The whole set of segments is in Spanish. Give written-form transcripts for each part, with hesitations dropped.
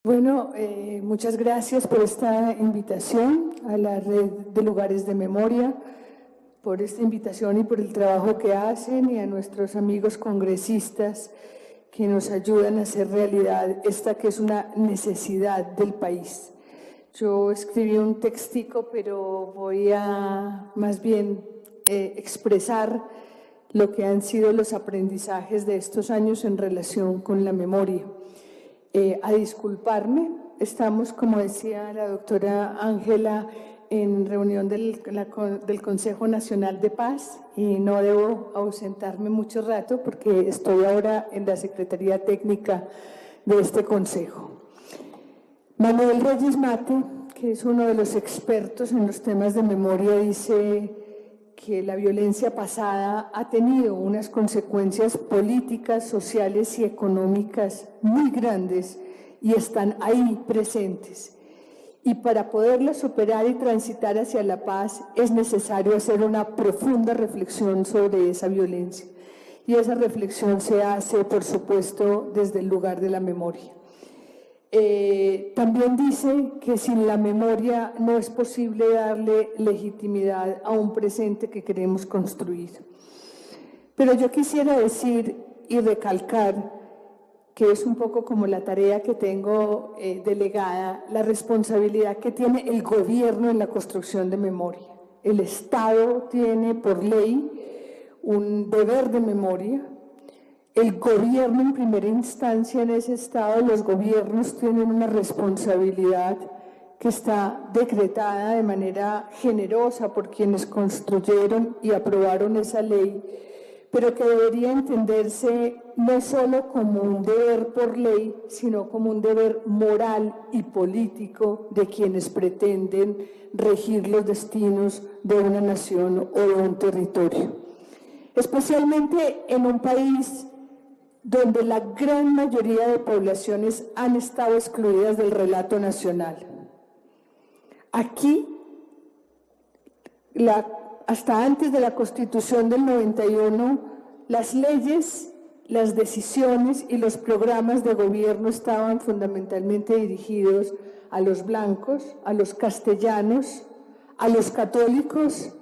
Bueno, muchas gracias por esta invitación a la Red de Lugares de Memoria, por esta invitación y por el trabajo que hacen, y a nuestros amigos congresistas que nos ayudan a hacer realidad esta que es una necesidad del país. Yo escribí un textico, pero voy a más bien expresar lo que han sido los aprendizajes de estos años en relación con la memoria. A disculparme, estamos, como decía la doctora Ángela, en reunión del Consejo Nacional de Paz y no debo ausentarme mucho rato porque estoy ahora en la Secretaría Técnica de este Consejo. Manuel Reyes Mate, que es uno de los expertos en los temas de memoria, dice que la violencia pasada ha tenido unas consecuencias políticas, sociales y económicas muy grandes y están ahí presentes. Y para poderlas superar y transitar hacia la paz es necesario hacer una profunda reflexión sobre esa violencia. Y esa reflexión se hace, por supuesto, desde el lugar de la memoria. También dice que sin la memoria no es posible darle legitimidad a un presente que queremos construir. Pero yo quisiera decir y recalcar que es un poco como la tarea que tengo delegada, la responsabilidad que tiene el gobierno en la construcción de memoria. El Estado tiene por ley un deber de memoria. El gobierno en primera instancia en ese Estado, los gobiernos tienen una responsabilidad que está decretada de manera generosa por quienes construyeron y aprobaron esa ley, pero que debería entenderse no solo como un deber por ley, sino como un deber moral y político de quienes pretenden regir los destinos de una nación o de un territorio. Especialmente en un país donde la gran mayoría de poblaciones han estado excluidas del relato nacional. Aquí, hasta antes de la Constitución del 91, las leyes, las decisiones y los programas de gobierno estaban fundamentalmente dirigidos a los blancos, a los castellanos, a los católicos,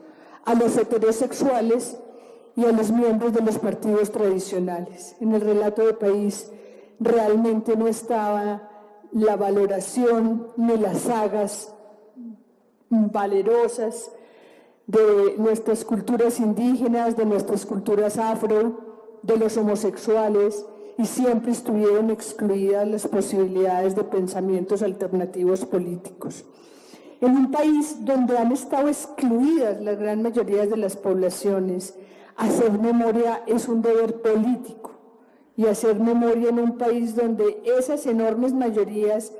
a los heterosexuales y a los miembros de los partidos tradicionales. En el relato de país realmente no estaba la valoración ni las sagas valerosas de nuestras culturas indígenas, de nuestras culturas afro, de los homosexuales, y siempre estuvieron excluidas las posibilidades de pensamientos alternativos políticos. En un país donde han estado excluidas la gran mayoría de las poblaciones, hacer memoria es un deber político, y hacer memoria en un país donde esas enormes mayorías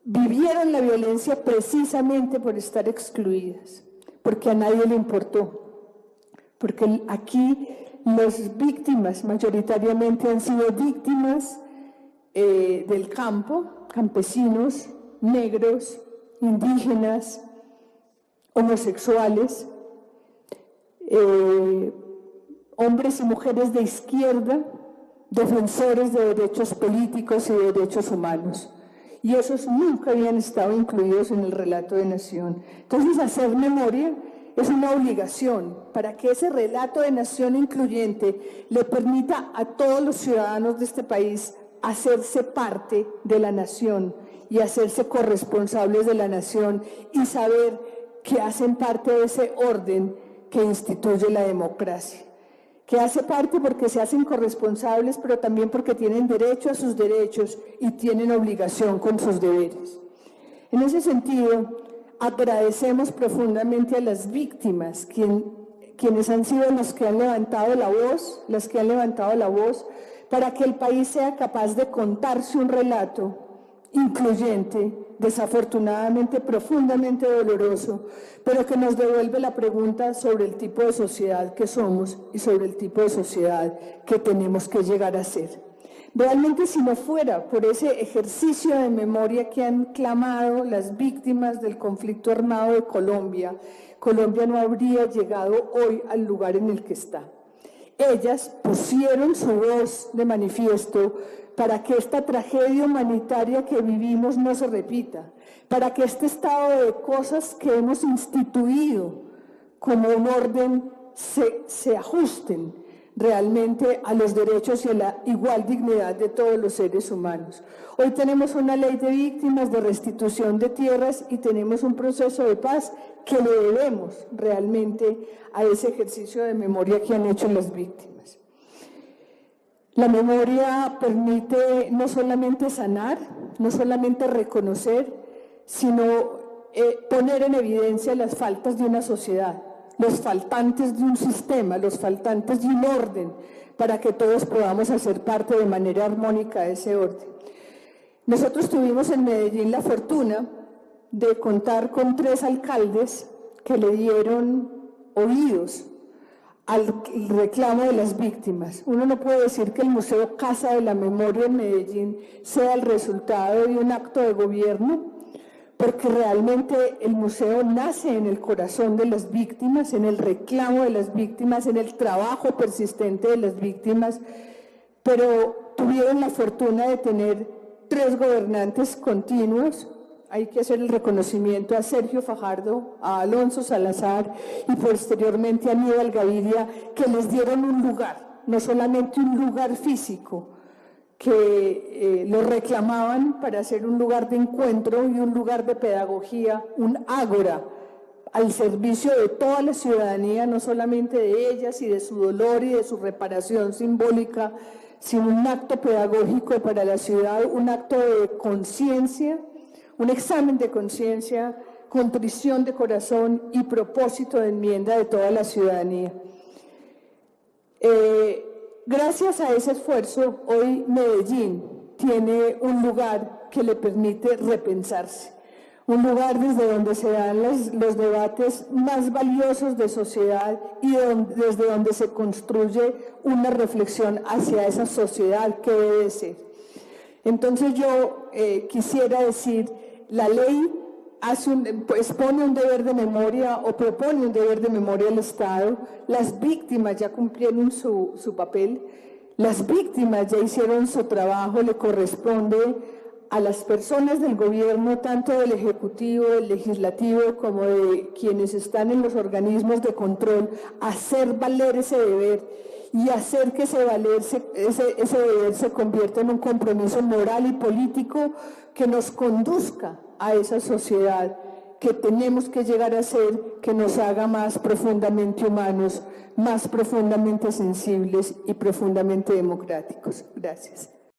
vivieron la violencia precisamente por estar excluidas, porque a nadie le importó, porque aquí las víctimas mayoritariamente han sido víctimas del campo, campesinos, negros, indígenas, homosexuales, hombres y mujeres de izquierda, defensores de derechos políticos y de derechos humanos. Y esos nunca habían estado incluidos en el relato de nación. Entonces, hacer memoria es una obligación para que ese relato de nación incluyente le permita a todos los ciudadanos de este país hacerse parte de la nación y hacerse corresponsables de la nación y saber que hacen parte de ese orden que instituye la democracia, que hace parte porque se hacen corresponsables, pero también porque tienen derecho a sus derechos y tienen obligación con sus deberes. En ese sentido, agradecemos profundamente a las víctimas, quienes han sido los que han levantado la voz, las que han levantado la voz, para que el país sea capaz de contarse un relato incluyente, desafortunadamente profundamente doloroso, pero que nos devuelve la pregunta sobre el tipo de sociedad que somos y sobre el tipo de sociedad que tenemos que llegar a ser. Realmente, si no fuera por ese ejercicio de memoria que han clamado las víctimas del conflicto armado de Colombia, Colombia no habría llegado hoy al lugar en el que está. Ellas pusieron su voz de manifiesto para que esta tragedia humanitaria que vivimos no se repita, para que este estado de cosas que hemos instituido como un orden se ajusten realmente a los derechos y a la igual dignidad de todos los seres humanos. Hoy tenemos una ley de víctimas, de restitución de tierras y tenemos un proceso de paz que le debemos realmente a ese ejercicio de memoria que han hecho las víctimas. La memoria permite no solamente sanar, no solamente reconocer, sino poner en evidencia las faltas de una sociedad, los faltantes de un sistema, los faltantes de un orden, para que todos podamos hacer parte de manera armónica de ese orden. Nosotros tuvimos en Medellín la fortuna de contar con 3 alcaldes que le dieron oídos al reclamo de las víctimas. Uno no puede decir que el Museo Casa de la Memoria en Medellín sea el resultado de un acto de gobierno, porque realmente el museo nace en el corazón de las víctimas, en el reclamo de las víctimas, en el trabajo persistente de las víctimas, pero tuvieron la fortuna de tener 3 gobernantes continuos. Hay que hacer el reconocimiento a Sergio Fajardo, a Alonso Salazar y posteriormente a Aníbal Gaviria, que les dieron un lugar, no solamente un lugar físico, que lo reclamaban para ser un lugar de encuentro y un lugar de pedagogía, un ágora al servicio de toda la ciudadanía, no solamente de ellas y de su dolor y de su reparación simbólica, sino un acto pedagógico para la ciudad, un acto de conciencia, un examen de conciencia, contrición de corazón y propósito de enmienda de toda la ciudadanía. Gracias a ese esfuerzo, hoy Medellín tiene un lugar que le permite repensarse, un lugar desde donde se dan los debates más valiosos de sociedad y desde donde se construye una reflexión hacia esa sociedad que debe ser. Entonces yo quisiera decir, la ley pone un deber de memoria o propone un deber de memoria al Estado. Las víctimas ya cumplieron su papel, las víctimas ya hicieron su trabajo, le corresponde a las personas del gobierno, tanto del Ejecutivo, del Legislativo, como de quienes están en los organismos de control, hacer valer ese deber y hacer que ese deber se convierta en un compromiso moral y político que nos conduzca a esa sociedad que tenemos que llegar a ser, que nos haga más profundamente humanos, más profundamente sensibles y profundamente democráticos. Gracias.